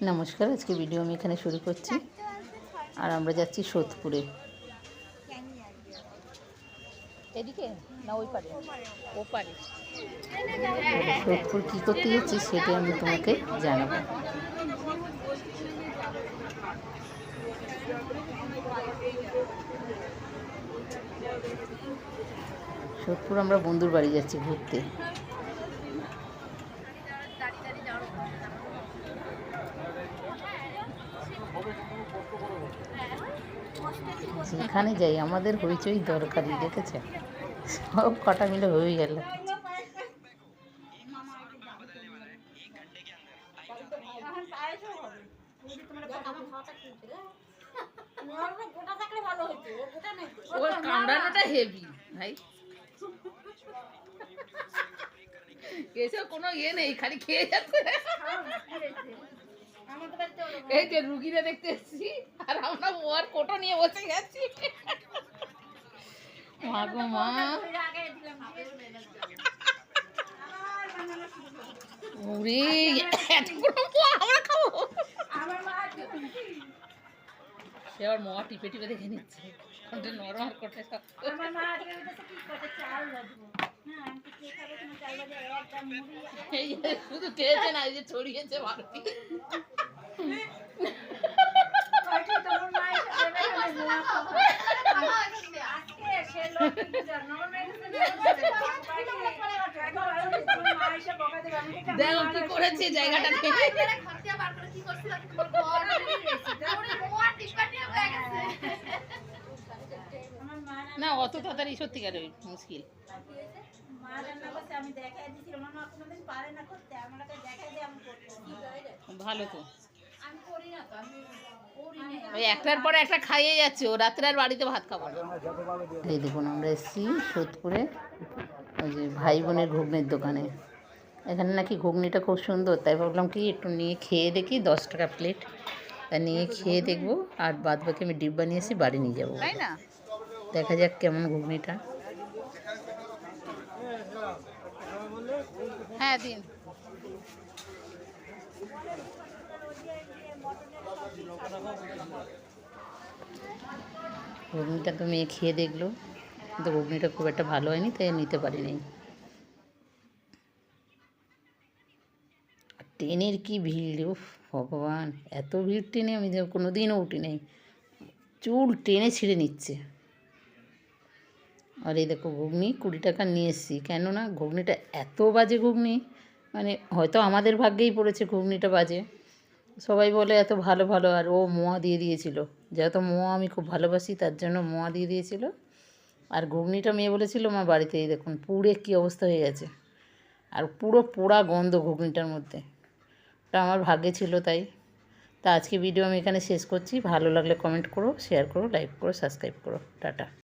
নমস্কার, আজকে ভিডিও আমি এখানে শুরু করছি। আর আমরা যাচ্ছি সোদপুরে। এদিকে না ওই পারে? ও পারে। সোদপুর কী করতে যাচ্ছি সেটা আমি তোমাকে জানাবো। সোদপুর আমরা বন্ধুর বাড়ি যাচ্ছি ঘুরতে। যেখানে যাই আমাদের হইচই দরকারি, দেখেছে? সব কটা মিলে হয়ে গেল। কামড়ানোটা হেভি ভাই, এসব কোনো ইয়ে নেই, খালি খেয়ে যাচ্ছে। এই যে রুগীরা দেখতে এসেছি আর আমরা ওর কোটো নিয়ে বসে গেছি। মা গো মা, ওরে আমরা খাবো। সে আবার মা টিপে টিপে দেখে নিচ্ছে কোনটা নরম আর কোনটা শক্ত। শুধু খেয়েছে না, এই যে ছড়িয়েছে ভারতী। দেখো কি করেছে জায়গাটাকে। না অত তাড়াতাড়ি সত্যিকার মুশকিল। ভালো তো, ওই একটার পরে একটা খাইয়ে যাচ্ছে, ও রাত্রে আর বাড়িতে ভাত খাবো না। এই দেখুন আমরা এসেছি সোদপুরে ওই যে ভাই বোনের ঘুগনির দোকানে। এখানে নাকি ঘুগনিটা খুব সুন্দর, তাই ভাবলাম কি একটু নিয়ে খেয়ে দেখি। 10 টাকা প্লেট, তা নিয়ে খেয়ে দেখবো। আর বাদ বাকি আমি ডিব্বা নিয়ে এসে বাড়ি নিয়ে যাবো, তাই না? দেখা যাক কেমন ঘুগনিটা। হ্যাঁ দিন। ঘুগনিটা তো মেয়ে খেয়ে দেখলো, কিন্তু ঘুগনিটা খুব একটা ভালো হয়নি, তাই নিতে পারিনি। ট্রেনের কি ভিড়, উফ ভগবান, এত ভিড় ট্রেনে আমি কোনো দিনও উঠি নাই। চুল টেনে ছিঁড়ে নিচ্ছে। আর এই দেখো ঘুগনি 20 টাকা নিয়ে এসেছি, কেননা ঘুগনিটা এত বাজে ঘুগনি, মানে হয়তো আমাদের ভাগ্যেই পড়েছে ঘুগনিটা বাজে। সবাই বলে এত ভালো ভালো, আর ও মোয়া দিয়ে দিয়েছিল। যেহেতু মোয়া আমি খুব ভালোবাসি তার জন্য মোয়া দিয়ে দিয়েছিল। আর ঘুগনিটা মেয়ে বলেছিল মা বাড়িতে, এই দেখুন পুড়ে কী অবস্থা হয়ে গেছে, আর পুরো পোড়া গন্ধ ঘুগনিটার মধ্যে। ওটা আমার ভাগ্যে ছিল তাই। তা আজকে ভিডিও আমি এখানে শেষ করছি। ভালো লাগলে কমেন্ট করো, শেয়ার করো, লাইক করো, সাবস্ক্রাইব করো। টাটা।